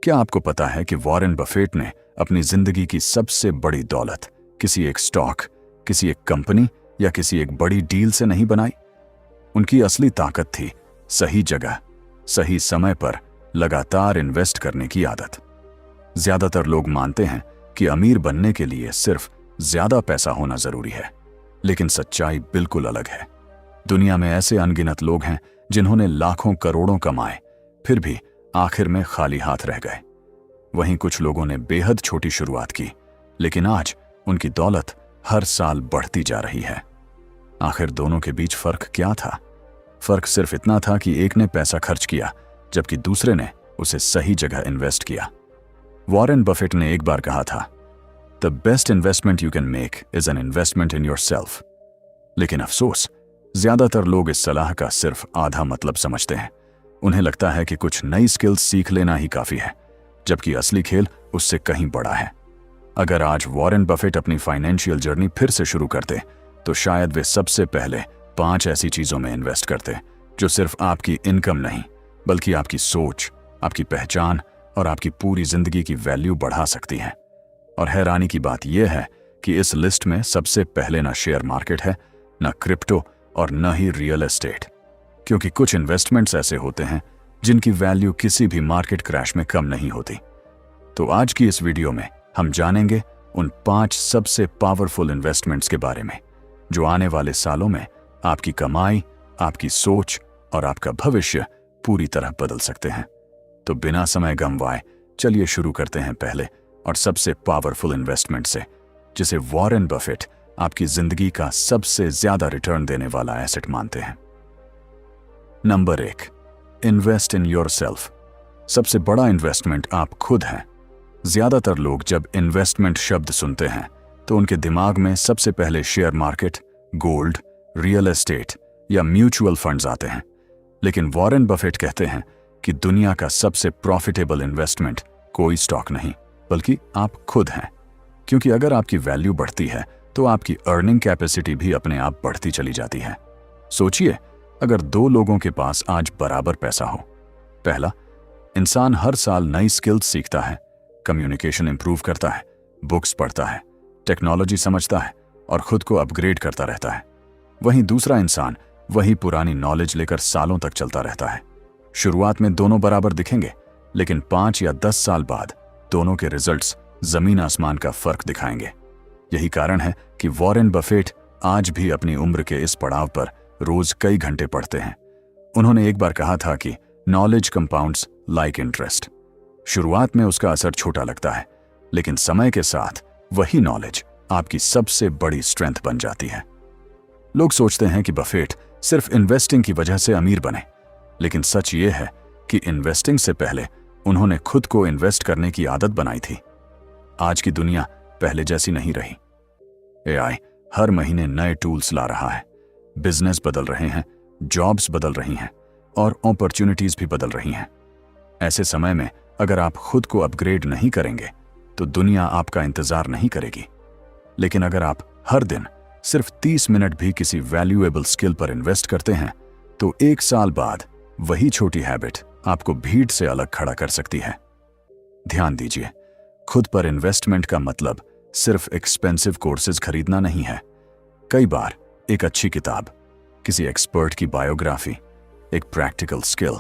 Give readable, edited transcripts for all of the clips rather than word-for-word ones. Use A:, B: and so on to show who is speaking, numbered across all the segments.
A: क्या आपको पता है कि वॉरेन बफेट ने अपनी जिंदगी की सबसे बड़ी दौलत किसी एक स्टॉक, किसी एक कंपनी या किसी एक बड़ी डील से नहीं बनाई? उनकी असली ताकत थी सही जगह, सही समय पर लगातार इन्वेस्ट करने की आदत। ज्यादातर लोग मानते हैं कि अमीर बनने के लिए सिर्फ ज्यादा पैसा होना जरूरी है, लेकिन सच्चाई बिल्कुल अलग है। दुनिया में ऐसे अनगिनत लोग हैं जिन्होंने लाखों करोड़ों कमाए, फिर भी आखिर में खाली हाथ रह गए। वहीं कुछ लोगों ने बेहद छोटी शुरुआत की, लेकिन आज उनकी दौलत हर साल बढ़ती जा रही है। आखिर दोनों के बीच फर्क क्या था? फर्क सिर्फ इतना था कि एक ने पैसा खर्च किया, जबकि दूसरे ने उसे सही जगह इन्वेस्ट किया। वॉरेन बफेट ने एक बार कहा था, the best investment you can make is an investment in yourself. लेकिन अफसोस, ज्यादातर लोग इस सलाह का सिर्फ आधा मतलब समझते हैं। उन्हें लगता है कि कुछ नई स्किल्स सीख लेना ही काफी है, जबकि असली खेल उससे कहीं बड़ा है। अगर आज वॉरेन बफेट अपनी फाइनेंशियल जर्नी फिर से शुरू करते, तो शायद वे सबसे पहले 5 ऐसी चीजों में इन्वेस्ट करते जो सिर्फ आपकी इनकम नहीं, बल्कि आपकी सोच, आपकी पहचान और आपकी पूरी जिंदगी की वैल्यू बढ़ा सकती हैं। और हैरानी की बात यह है कि इस लिस्ट में सबसे पहले ना शेयर मार्केट है, ना क्रिप्टो और न ही रियल एस्टेट, क्योंकि कुछ इन्वेस्टमेंट्स ऐसे होते हैं जिनकी वैल्यू किसी भी मार्केट क्रैश में कम नहीं होती। तो आज की इस वीडियो में हम जानेंगे उन 5 सबसे पावरफुल इन्वेस्टमेंट्स के बारे में जो आने वाले सालों में आपकी कमाई, आपकी सोच और आपका भविष्य पूरी तरह बदल सकते हैं। तो बिना समय गंवाए चलिए शुरू करते हैं पहले और सबसे पावरफुल इन्वेस्टमेंट से, जिसे वॉरेन बफेट आपकी जिंदगी का सबसे ज्यादा रिटर्न देने वाला एसेट मानते हैं। Number 1, invest in yourself. सबसे बड़ा इन्वेस्टमेंट आप खुद हैं। ज्यादातर लोग जब इन्वेस्टमेंट शब्द सुनते हैं तो उनके दिमाग में सबसे पहले share market, gold, real estate या म्यूचुअल फंड्स आते हैं। लेकिन वॉरेन बफेट कहते हैं कि दुनिया का सबसे प्रॉफिटेबल इन्वेस्टमेंट कोई स्टॉक नहीं, बल्कि आप खुद हैं। क्योंकि अगर आपकी वैल्यू बढ़ती है तो आपकी अर्निंग कैपेसिटी भी अपने आप बढ़ती चली जाती है। सोचिए, अगर 2 लोगों के पास आज बराबर पैसा हो। पहला, इंसान हर साल नई स्किल्स सीखता है, कम्युनिकेशन इंप्रूव करता है, बुक्स पढ़ता है, टेक्नोलॉजी समझता है और खुद को अपग्रेड करता रहता है। वहीं दूसरा इंसान वही पुरानी नॉलेज लेकर सालों तक चलता रहता है। शुरुआत में दोनों बराबर दिखेंगे, लेकिन 5 या 10 साल बाद दोनों के रिजल्ट्स जमीन आसमान का फर्क दिखाएंगे। यही कारण है कि वॉरेन बफेट आज भी अपनी उम्र के इस पड़ाव पर रोज कई घंटे पढ़ते हैं। उन्होंने एक बार कहा था कि नॉलेज कंपाउंड्स लाइक इंटरेस्ट। शुरुआत में उसका असर छोटा लगता है, लेकिन समय के साथ वही नॉलेज आपकी सबसे बड़ी स्ट्रेंथ बन जाती है। लोग सोचते हैं कि बफेट सिर्फ इन्वेस्टिंग की वजह से अमीर बने, लेकिन सच ये है कि इन्वेस्टिंग से पहले उन्होंने खुद को इन्वेस्ट करने की आदत बनाई थी। आज की दुनिया पहले जैसी नहीं रही। एआई हर महीने नए टूल्स ला रहा है, बिजनेस बदल रहे हैं, जॉब्स बदल रही हैं और अपॉर्चुनिटीज भी बदल रही हैं। ऐसे समय में अगर आप खुद को अपग्रेड नहीं करेंगे तो दुनिया आपका इंतजार नहीं करेगी। लेकिन अगर आप हर दिन सिर्फ 30 मिनट भी किसी वैल्यूएबल स्किल पर इन्वेस्ट करते हैं तो 1 साल बाद वही छोटी हैबिट आपको भीड़ से अलग खड़ा कर सकती है। ध्यान दीजिए, खुद पर इन्वेस्टमेंट का मतलब सिर्फ एक्सपेंसिव कोर्सेज खरीदना नहीं है। कई बार एक अच्छी किताब, किसी एक्सपर्ट की बायोग्राफी, एक प्रैक्टिकल स्किल,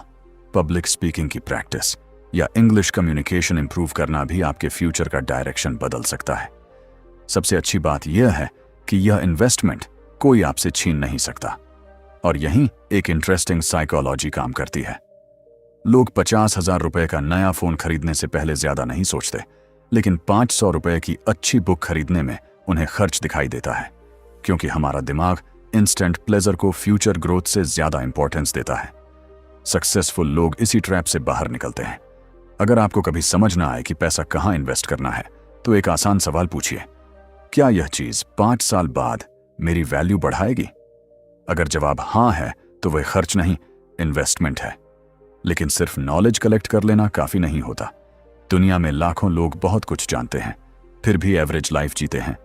A: पब्लिक स्पीकिंग की प्रैक्टिस या इंग्लिश कम्युनिकेशन इंप्रूव करना भी आपके फ्यूचर का डायरेक्शन बदल सकता है। सबसे अच्छी बात यह है कि यह इन्वेस्टमेंट कोई आपसे छीन नहीं सकता। और यहीं एक इंटरेस्टिंग साइकोलॉजी काम करती है। लोग 50,000 रुपए का नया फोन खरीदने से पहले ज्यादा नहीं सोचते, लेकिन 500 रुपए की अच्छी बुक खरीदने में उन्हें खर्च दिखाई देता है, क्योंकि हमारा दिमाग इंस्टेंट प्लेजर को फ्यूचर ग्रोथ से ज्यादा इंपॉर्टेंस देता है। सक्सेसफुल लोग इसी ट्रैप से बाहर निकलते हैं। अगर आपको कभी समझ ना आए कि पैसा कहाँ इन्वेस्ट करना है, तो एक आसान सवाल पूछिए, क्या यह चीज 5 साल बाद मेरी वैल्यू बढ़ाएगी? अगर जवाब हाँ है तो वह खर्च नहीं, इन्वेस्टमेंट है। लेकिन सिर्फ नॉलेज कलेक्ट कर लेना काफी नहीं होता। दुनिया में लाखों लोग बहुत कुछ जानते हैं, फिर भी एवरेज लाइफ जीते हैं।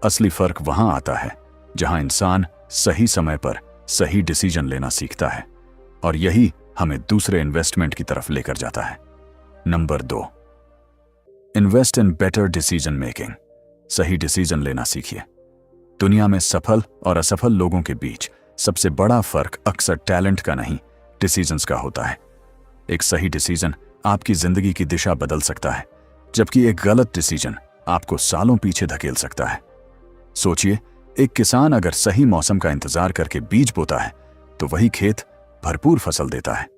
A: असली फर्क वहां आता है जहां इंसान सही समय पर सही डिसीजन लेना सीखता है, और यही हमें दूसरे इन्वेस्टमेंट की तरफ लेकर जाता है। Number 2, invest in better decision making. सही डिसीजन लेना सीखिए। दुनिया में सफल और असफल लोगों के बीच सबसे बड़ा फर्क अक्सर टैलेंट का नहीं, डिसीजंस का होता है। एक सही डिसीजन आपकी जिंदगी की दिशा बदल सकता है, जबकि एक गलत डिसीजन आपको सालों पीछे धकेल सकता है। सोचिए, एक किसान अगर सही मौसम का इंतजार करके बीज बोता है तो वही खेत भरपूर फसल देता है।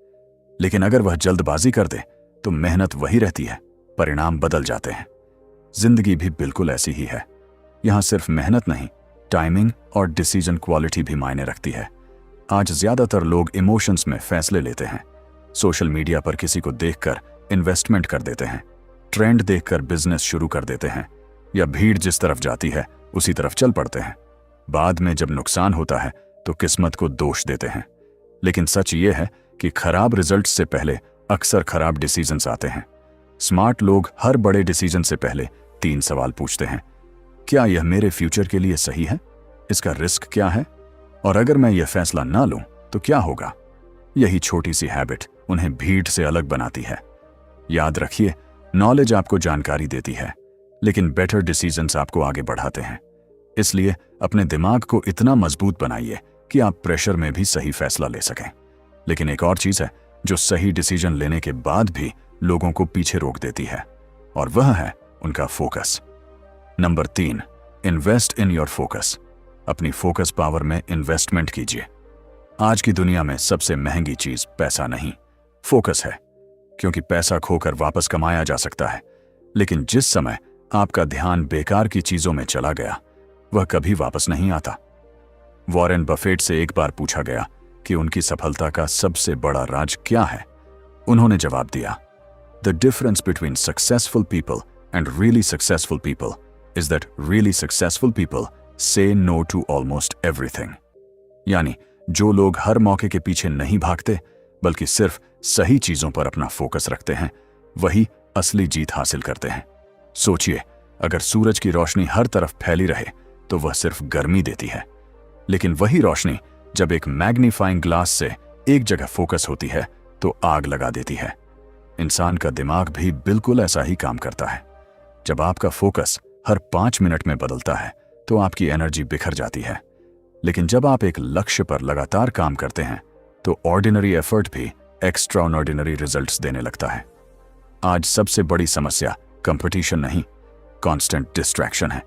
A: लेकिन अगर वह जल्दबाजी कर दे तो मेहनत वही रहती है, परिणाम बदल जाते हैं। जिंदगी भी बिल्कुल ऐसी ही है। यहां सिर्फ मेहनत नहीं, टाइमिंग और डिसीजन क्वालिटी भी मायने रखती है। आज ज्यादातर लोग इमोशंस में फैसले लेते हैं। सोशल मीडिया पर किसी को देखकर इन्वेस्टमेंट कर देते हैं, ट्रेंड देखकर बिजनेस शुरू कर देते हैं, या भीड़ जिस तरफ जाती है उसी तरफ चल पड़ते हैं। बाद में जब नुकसान होता है तो किस्मत को दोष देते हैं। लेकिन सच ये है कि खराब रिजल्ट्स से पहले अक्सर खराब डिसीजंस आते हैं। स्मार्ट लोग हर बड़े डिसीजन से पहले 3 सवाल पूछते हैं। क्या यह मेरे फ्यूचर के लिए सही है? इसका रिस्क क्या है? और अगर मैं यह फैसला ना लूं तो क्या होगा? यही छोटी सी हैबिट उन्हें भीड़ से अलग बनाती है। याद रखिए, नॉलेज आपको जानकारी देती है, लेकिन बेटर डिसीजंस आपको आगे बढ़ाते हैं। इसलिए अपने दिमाग को इतना मजबूत बनाइए कि आप प्रेशर में भी सही फैसला ले सकें। लेकिन एक और चीज है जो सही डिसीजन लेने के बाद भी लोगों को पीछे रोक देती है, और वह है उनका focus. Number 3, invest in your focus. अपनी फोकस पावर में इन्वेस्टमेंट कीजिए। आज की दुनिया में सबसे महंगी चीज पैसा नहीं, फोकस है। क्योंकि पैसा खोकर वापस कमाया जा सकता है, लेकिन जिस समय आपका ध्यान बेकार की चीजों में चला गया वह कभी वापस नहीं आता। वॉरेन बफेट से एक बार पूछा गया कि उनकी सफलता का सबसे बड़ा राज क्या है। उन्होंने जवाब दिया, the difference between successful people and really successful people is that really successful people से नो टू ऑलमोस्ट एवरीथिंग। यानी जो लोग हर मौके के पीछे नहीं भागते बल्कि सिर्फ सही चीजों पर अपना फोकस रखते हैं, वही असली जीत हासिल करते हैं। सोचिए, अगर सूरज की रोशनी हर तरफ फैली रहे तो वह सिर्फ गर्मी देती है, लेकिन वही रोशनी जब एक मैग्नीफाइंग ग्लास से एक जगह फोकस होती है तो आग लगा देती है। इंसान का दिमाग भी बिल्कुल ऐसा ही काम करता है। जब आपका फोकस हर 5 मिनट में बदलता है तो आपकी एनर्जी बिखर जाती है, लेकिन जब आप एक लक्ष्य पर लगातार काम करते हैं तो ऑर्डिनरी एफर्ट भी एक्स्ट्राऑर्डिनरी रिजल्ट्स देने लगता है। आज सबसे बड़ी समस्या कंपटीशन नहीं, कांस्टेंट डिस्ट्रैक्शन है।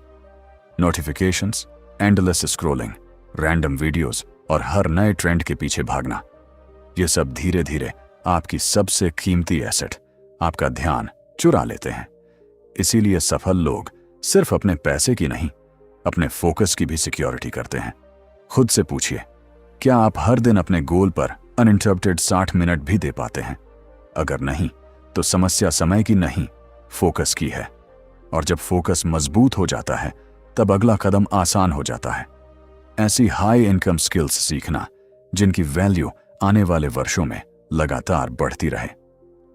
A: Notifications, endless scrolling, random videos और हर नए ट्रेंड के पीछे भागना, ये सब धीरे धीरे आपकी सबसे कीमती एसेट, आपका ध्यान चुरा लेते हैं। इसीलिए सफल लोग सिर्फ अपने पैसे की नहीं, अपने फोकस की भी सिक्योरिटी करते हैं। खुद से पूछिए, क्या आप हर दिन अपने गोल पर अनइंटरप्टेड 60 मिनट भी दे पाते हैं? अगर नहीं, तो समस्या समय की नहीं, फोकस की है। और जब फोकस मजबूत हो जाता है तब अगला कदम आसान हो जाता है। ऐसी हाई इनकम स्किल्स सीखना जिनकी वैल्यू आने वाले वर्षों में लगातार बढ़ती रहे।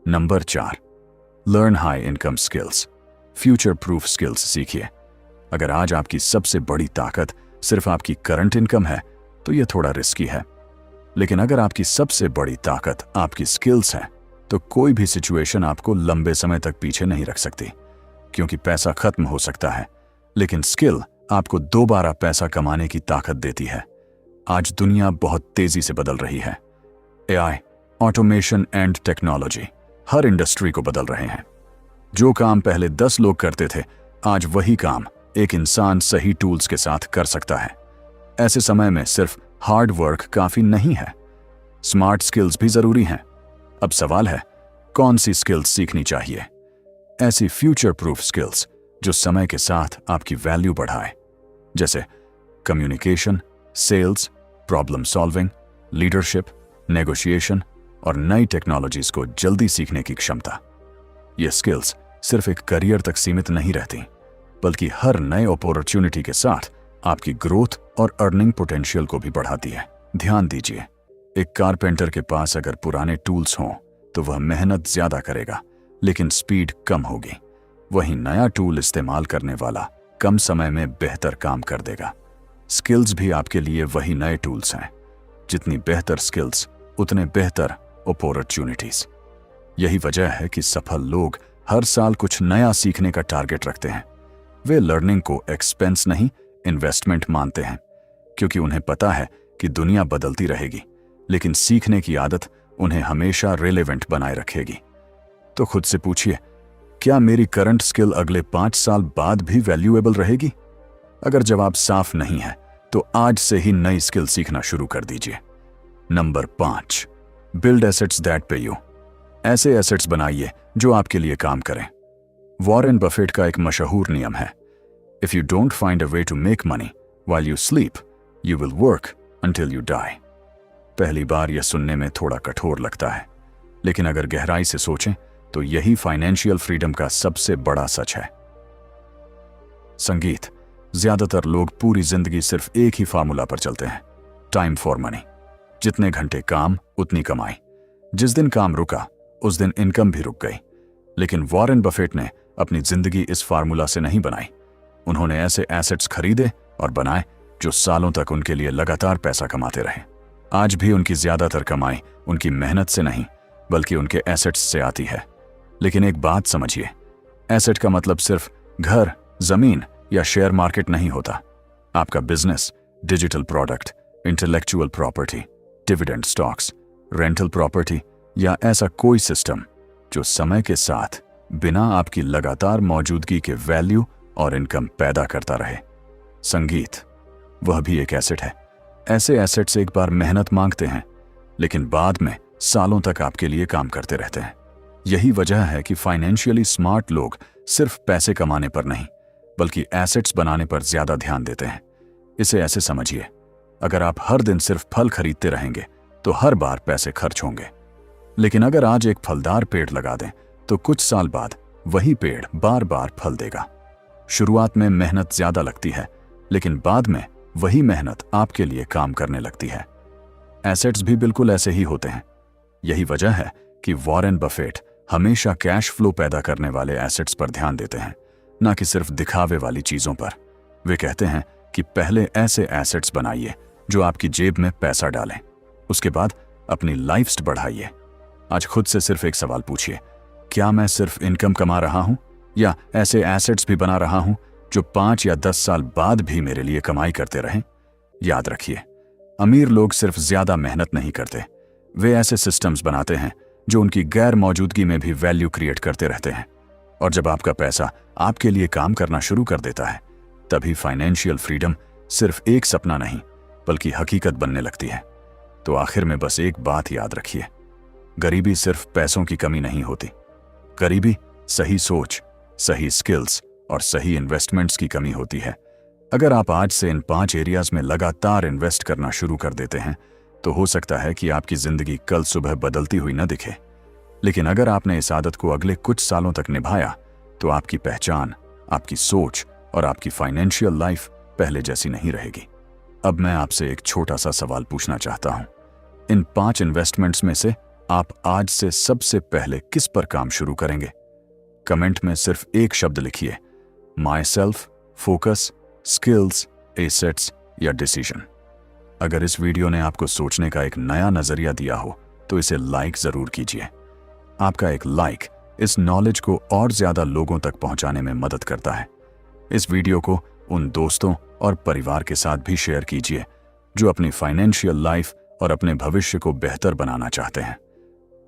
A: Number 4, learn high income skills. Future proof skills सीखिए। अगर आज आपकी सबसे बड़ी ताकत सिर्फ आपकी करंट इनकम है तो यह थोड़ा रिस्की है, लेकिन अगर आपकी सबसे बड़ी ताकत आपकी स्किल्स है तो कोई भी सिचुएशन आपको लंबे समय तक पीछे नहीं रख सकती। क्योंकि पैसा खत्म हो सकता है, लेकिन स्किल आपको दोबारा पैसा कमाने की ताकत देती है। आज दुनिया बहुत तेजी से बदल रही है। AI, automation and technology her industry को बदल रहे हैं। जो काम पहले 10 लोग करते थे, आज वही काम एक इंसान सही टूल्स के साथ कर सकता है। ऐसे समय में सिर्फ हार्ड वर्क काफी नहीं है, स्मार्ट स्किल्स भी जरूरी हैं। अब सवाल है, कौन सी स्किल्स सीखनी चाहिए? ऐसी फ्यूचर प्रूफ स्किल्स जो समय के साथ आपकी वैल्यू बढ़ाए, जैसे communication, sales, problem solving, leadership, negotiation और नई टेक्नोलॉजीज को जल्दी सीखने की क्षमता। ये स्किल्स सिर्फ एक करियर तक सीमित नहीं रहती, बल्कि हर नए अपॉर्चुनिटी के साथ आपकी ग्रोथ और अर्निंग पोटेंशियल को भी बढ़ाती है। ध्यान दीजिए, एक कारपेंटर के पास अगर पुराने टूल्स हों तो वह मेहनत ज्यादा करेगा लेकिन स्पीड कम होगी। वहीं नया टूल इस्तेमाल करने वाला कम समय में बेहतर काम कर देगा। स्किल्स भी आपके लिए वही नए टूल्स हैं। जितनी बेहतर स्किल्स उतने बेहतर अपॉर्चुनिटीज। यही वजह है कि सफल लोग हर साल कुछ नया सीखने का टारगेट रखते हैं। वे लर्निंग को एक्सपेंस नहीं, इन्वेस्टमेंट मानते हैं, क्योंकि उन्हें पता है कि दुनिया बदलती रहेगी, लेकिन सीखने की आदत उन्हें हमेशा रिलेवेंट बनाए रखेगी। तो खुद से पूछिए, क्या मेरी करंट स्किल अगले 5 साल बाद भी वैल्यूएबल रहेगी? अगर जवाब साफ नहीं है तो आज से ही नई स्किल सीखना शुरू कर दीजिए। नंबर 5, बिल्ड एसेट्स दैट पे यू। ऐसे एसेट्स बनाइए जो आपके लिए काम करें। वॉरेन बफेट का एक मशहूर नियम है, if you don't find a way to make money while you sleep, you will work until you die. पहली बार यह सुनने में थोड़ा कठोर लगता है, लेकिन अगर गहराई से सोचें तो यही फाइनेंशियल फ्रीडम का सबसे बड़ा सच है। संगीत। ज्यादातर लोग पूरी जिंदगी सिर्फ एक ही फार्मूला पर चलते हैं, टाइम फॉर मनी। जितने घंटे काम उतनी कमाई। जिस दिन काम रुका उस दिन इनकम भी रुक गई। लेकिन वॉरेन बफेट ने अपनी जिंदगी इस फार्मूला से नहीं बनाई। उन्होंने ऐसे एसेट्स खरीदे और बनाए जो सालों तक उनके लिए लगातार पैसा कमाते रहे। आज भी उनकी ज्यादातर कमाई उनकी मेहनत से नहीं बल्कि उनके एसेट्स से आती है। लेकिन एक बात समझिए, एसेट का मतलब सिर्फ घर, जमीन या शेयर मार्केट नहीं होता। आपका business, digital product, intellectual property, dividend stocks, rental property या ऐसा कोई सिस्टम जो समय के साथ बिना आपकी लगातार मौजूदगी के वैल्यू और इनकम पैदा करता रहे। संगीत, वह भी एक एसेट है। ऐसे एसेट्स एक बार मेहनत मांगते हैं, लेकिन बाद में सालों तक आपके लिए काम करते रहते हैं। यही वजह है कि फाइनेंशियली स्मार्ट लोग सिर्फ पैसे कमाने पर नहीं बल्कि एसेट्स बनाने पर ज्यादा ध्यान देते हैं। इसे ऐसे समझिए, अगर आप हर दिन सिर्फ फल खरीदते रहेंगे तो हर बार पैसे खर्च होंगे। लेकिन अगर आज एक फलदार पेड़ लगा दें तो कुछ साल बाद वही पेड़ बार बार फल देगा। शुरुआत में मेहनत ज्यादा लगती है, लेकिन बाद में वही मेहनत आपके लिए काम करने लगती है। एसेट्स भी बिल्कुल ऐसे ही होते हैं। यही वजह है कि वॉरेन बफेट हमेशा कैश फ्लो पैदा करने वाले एसेट्स पर ध्यान देते हैं, ना कि सिर्फ दिखावे वाली चीजों पर। वे कहते हैं कि पहले ऐसे एसेट्स बनाइए जो आपकी जेब में पैसा डालें, उसके बाद अपनी लाइफ बढ़ाइए। आज खुद से सिर्फ एक सवाल पूछिए, क्या मैं सिर्फ इनकम कमा रहा हूं या ऐसे एसेट्स भी बना रहा हूं जो 5 या 10 साल बाद भी मेरे लिए कमाई करते रहें? याद रखिए, अमीर लोग सिर्फ ज्यादा मेहनत नहीं करते, वे ऐसे सिस्टम्स बनाते हैं जो उनकी गैर मौजूदगी में भी वैल्यू क्रिएट करते रहते हैं। और जब आपका पैसा आपके लिए काम करना शुरू कर देता है, तभी फाइनेंशियल फ्रीडम सिर्फ एक सपना नहीं बल्कि हकीकत बनने लगती है। तो आखिर में बस एक बात याद रखिए, गरीबी सिर्फ पैसों की कमी नहीं होती। गरीबी सही सोच, सही स्किल्स और सही इन्वेस्टमेंट्स की कमी होती है। अगर आप आज से इन 5 एरियाज में लगातार इन्वेस्ट करना शुरू कर देते हैं तो हो सकता है कि आपकी जिंदगी कल सुबह बदलती हुई न दिखे। लेकिन अगर आपने इस आदत को अगले कुछ सालों तक निभाया तो आपकी पहचान, आपकी सोच और आपकी फाइनेंशियल लाइफ पहले जैसी नहीं रहेगी। अब मैं आपसे एक छोटा सा सवाल पूछना चाहता हूं, इन 5 इन्वेस्टमेंट्स में से आप आज से सबसे पहले किस पर काम शुरू करेंगे? कमेंट में सिर्फ एक शब्द लिखिए, my self, focus, skills, assets या डिसीजन। अगर इस वीडियो ने आपको सोचने का एक नया नजरिया दिया हो तो इसे लाइक जरूर कीजिए। आपका एक लाइक इस नॉलेज को और ज्यादा लोगों तक पहुंचाने में मदद करता है। इस वीडियो को उन दोस्तों और परिवार के साथ भी शेयर कीजिए जो अपनी फाइनेंशियल लाइफ और अपने भविष्य को बेहतर बनाना चाहते हैं।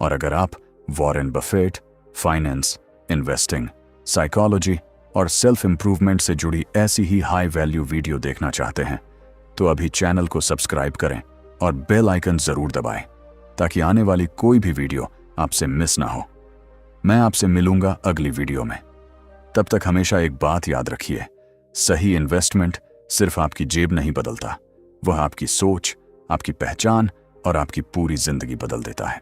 A: और अगर आप Warren Buffett, finance, investing, psychology और सेल्फ इंप्रूवमेंट से जुड़ी ऐसी ही हाई वैल्यू वीडियो देखना चाहते हैं तो अभी चैनल को सब्सक्राइब करें और बेल आइकन जरूर दबाएं ताकि आने वाली कोई भी वीडियो आपसे मिस ना हो। मैं आपसे मिलूंगा अगली वीडियो में। तब तक हमेशा एक बात याद रखिए, सही इन्वेस्टमेंट सिर्फ आपकी जेब नहीं बदलता, वह आपकी सोच, आपकी पहचान और आपकी पूरी जिंदगी बदल देता है।